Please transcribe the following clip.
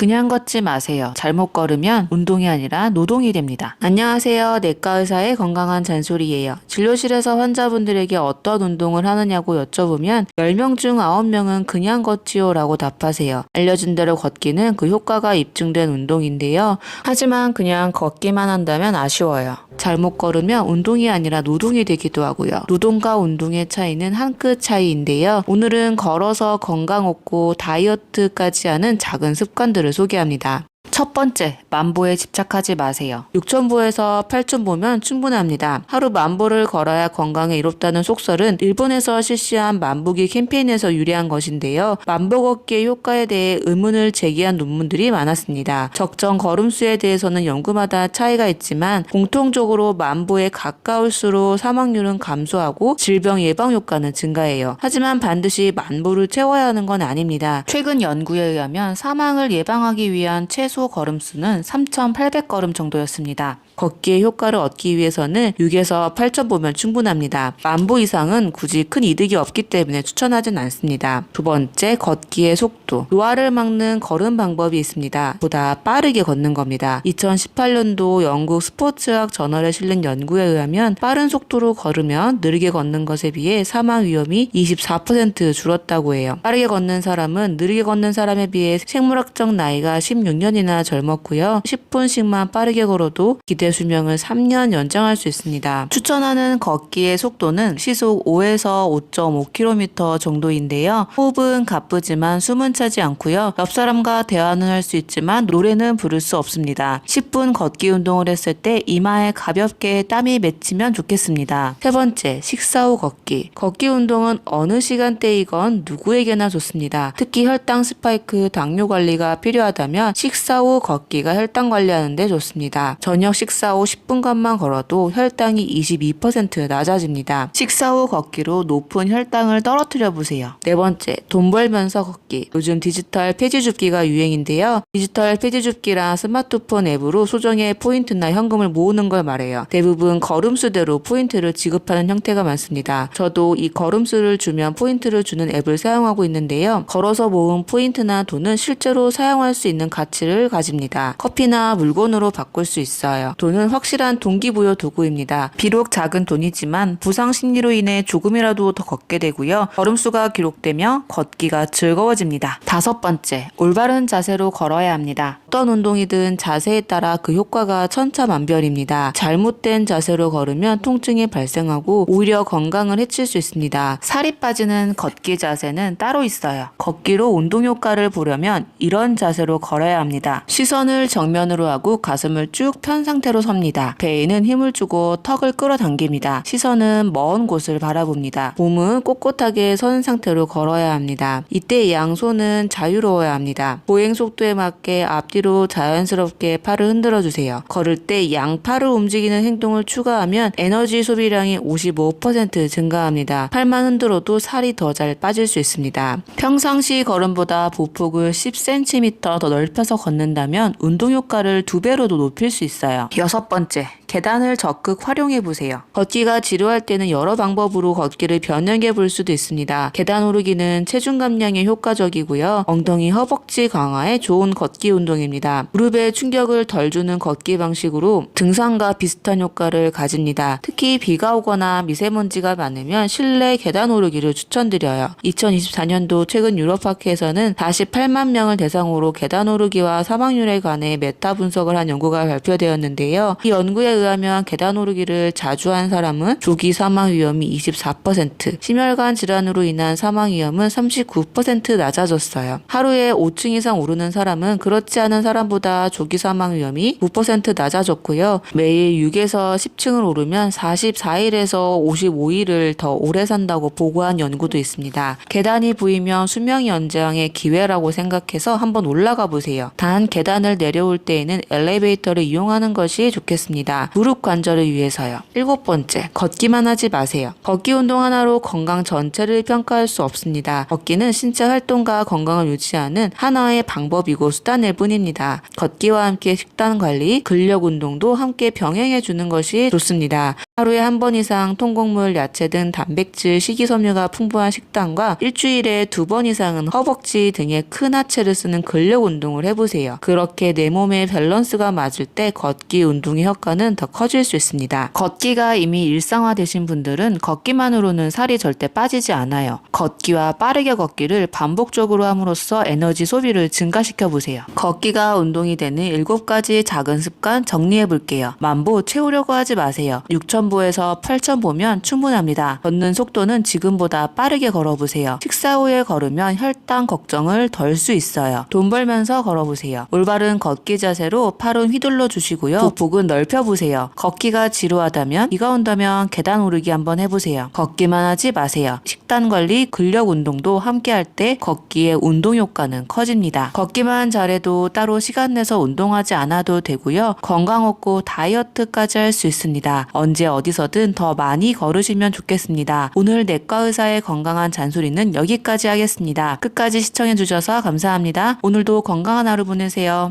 그냥 걷지 마세요. 잘못 걸으면 운동이 아니라 노동이 됩니다. 안녕하세요. 내과 의사의 건강한 잔소리예요. 진료실에서 환자분들에게 어떤 운동을 하느냐고 여쭤보면 10명 중 9명은 그냥 걷지요 라고 답하세요. 알려진 대로 걷기는 그 효과가 입증된 운동인데요. 하지만 그냥 걷기만 한다면 아쉬워요. 잘못 걸으면 운동이 아니라 노동이 되기도 하고요. 노동과 운동의 차이는 한 끗 차이인데요. 오늘은 걸어서 건강 얻고 다이어트까지 하는 작은 습관들을 소개합니다. 첫 번째, 만보에 집착하지 마세요. 6,000보에서 8,000보면 충분합니다. 하루 만보를 걸어야 건강에 이롭다는 속설은 일본에서 실시한 만보기 캠페인에서 유래한 것인데요. 만보 걷기의 효과에 대해 의문을 제기한 논문들이 많았습니다. 적정 걸음수에 대해서는 연구마다 차이가 있지만 공통적으로 만보에 가까울수록 사망률은 감소하고 질병 예방 효과는 증가해요. 하지만 반드시 만보를 채워야 하는 건 아닙니다. 최근 연구에 의하면 사망을 예방하기 위한 최소 걸음수는 3,800걸음 정도였습니다. 걷기의 효과를 얻기 위해서는 6에서 8,000보면 충분합니다. 만보 이상은 굳이 큰 이득이 없기 때문에 추천하진 않습니다. 두 번째, 걷기의 속도. 노화를 막는 걸음 방법이 있습니다. 보다 빠르게 걷는 겁니다. 2018년도 영국 스포츠학 저널에 실린 연구에 의하면 빠른 속도로 걸으면 느리게 걷는 것에 비해 사망 위험이 24% 줄었다고 해요. 빠르게 걷는 사람은 느리게 걷는 사람에 비해 생물학적 나이가 16년이나 젊었고요. 10분씩만 빠르게 걸어도 기대 수명을 3년 연장할 수 있습니다. 추천하는 걷기의 속도는 시속 5에서 5.5km 정도인데요. 호흡은 가쁘지만 숨은 차지 않고요. 옆 사람과 대화는 할 수 있지만 노래는 부를 수 없습니다. 10분 걷기 운동을 했을 때 이마에 가볍게 땀이 맺히면 좋겠습니다. 세 번째, 식사 후 걷기. 걷기 운동은 어느 시간대이건 누구에게나 좋습니다. 특히 혈당 스파이크, 당뇨 관리가 필요하다면 식사 후 걷기가 혈당 관리하는 데 좋습니다. 저녁 식사 후 10분간만 걸어도 혈당이 22% 낮아집니다. 식사 후 걷기로 높은 혈당을 떨어뜨려 보세요. 네 번째, 돈 벌면서 걷기. 요즘 디지털 폐지 줍기가 유행인데요. 디지털 폐지 줍기란 스마트폰 앱으로 소정의 포인트나 현금을 모으는 걸 말해요. 대부분 걸음수대로 포인트를 지급하는 형태가 많습니다. 저도 이 걸음수를 주면 포인트를 주는 앱을 사용하고 있는데요. 걸어서 모은 포인트나 돈은 실제로 사용할 수 있는 가치를 가집니다. 커피나 물건으로 바꿀 수 있어요. 돈은 확실한 동기부여 도구입니다. 비록 작은 돈이지만 부상 심리로 인해 조금이라도 더 걷게 되고요. 걸음수가 기록되며 걷기가 즐거워집니다. 다섯 번째, 올바른 자세로 걸어야 합니다. 어떤 운동이든 자세에 따라 그 효과가 천차만별입니다. 잘못된 자세로 걸으면 통증이 발생하고 오히려 건강을 해칠 수 있습니다. 살이 빠지는 걷기 자세는 따로 있어요. 걷기로 운동 효과를 보려면 이런 자세로 걸어야 합니다. 시선을 정면으로 하고 가슴을 쭉 편 상태로 섭니다. 배에는 힘을 주고 턱을 끌어당깁니다. 시선은 먼 곳을 바라봅니다. 몸은 꼿꼿하게 선 상태로 걸어야 합니다. 이때 양손은 자유로워야 합니다. 보행 속도에 맞게 앞뒤로 자연스럽게 팔을 흔들어 주세요. 걸을 때 양팔을 움직이는 행동을 추가하면 에너지 소비량이 55% 증가합니다. 팔만 흔들어도 살이 더 잘 빠질 수 있습니다. 평상시 걸음보다 보폭을 10cm 더 넓혀서 걷는다면 운동 효과를 2배로도 높일 수 있어요. 여섯 번째, 계단을 적극 활용해 보세요. 걷기가 지루할 때는 여러 방법으로 걷기를 변형해 볼 수도 있습니다. 계단 오르기는 체중 감량에 효과적이고요. 엉덩이 허벅지 강화에 좋은 걷기 운동입니다. 무릎에 충격을 덜 주는 걷기 방식으로 등산과 비슷한 효과를 가집니다. 특히 비가 오거나 미세먼지가 많으면 실내 계단 오르기를 추천드려요. 2024년도 최근 유럽학회에서는 48만 명을 대상으로 계단 오르기와 사망률에 관해 메타 분석을 한 연구가 발표되었는데요. 이 연구에 의하면 계단 오르기를 자주 한 사람은 조기 사망 위험이 24%, 심혈관 질환으로 인한 사망 위험은 39% 낮아졌어요. 하루에 5층 이상 오르는 사람은 그렇지 않은 사람보다 조기 사망 위험이 9% 낮아졌고요. 매일 6에서 10층을 오르면 44일에서 55일을 더 오래 산다고 보고한 연구도 있습니다. 계단이 보이면 수명 연장의 기회라고 생각해서 한번 올라가 보세요. 단 계단을 내려올 때에는 엘리베이터를 이용하는 것이 좋겠습니다. 무릎 관절을 위해서요. 일곱 번째, 걷기만 하지 마세요. 걷기 운동 하나로 건강 전체를 평가할 수 없습니다. 걷기는 신체 활동과 건강을 유지하는 하나의 방법이고 수단일 뿐입니다. 걷기와 함께 식단 관리, 근력 운동도 함께 병행해 주는 것이 좋습니다. 하루에 한 번 이상 통곡물, 야채 등 단백질, 식이섬유가 풍부한 식단과 일주일에 2번 이상은 허벅지 등에 큰 하체를 쓰는 근력 운동을 해보세요. 그렇게 내 몸의 밸런스가 맞을 때 걷기 운동의 효과는 더 커질 수 있습니다. 걷기가 이미 일상화되신 분들은 걷기만으로는 살이 절대 빠지지 않아요. 걷기와 빠르게 걷기를 반복적으로 함으로써 에너지 소비를 증가시켜 보세요. 걷기가 운동이 되는 7가지 작은 습관 정리해 볼게요. 만보 채우려고 하지 마세요. 6,000보에서 8,000보면 충분합니다. 걷는 속도는 지금보다 빠르게 걸어보세요. 식사 후에 걸으면 혈당 걱정을 덜 수 있어요. 돈 벌면서 걸어보세요. 올바른 걷기 자세로 팔은 휘둘러 주시고요. 복은 넓혀 보세요. 걷기가 지루하다면, 비가 온다면 계단 오르기 한번 해보세요. 걷기만 하지 마세요. 식단 관리, 근력 운동도 함께 할 때 걷기의 운동 효과는 커집니다. 걷기만 잘해도 따로 시간 내서 운동하지 않아도 되고요. 건강 없고 다이어트까지 할 수 있습니다. 언제 어디서든 더 많이 걸으시면 좋겠습니다. 오늘 내과 의사의 건강한 잔소리는 여기까지 하겠습니다. 끝까지 시청해 주셔서 감사합니다. 오늘도 건강한 하루 보내세요.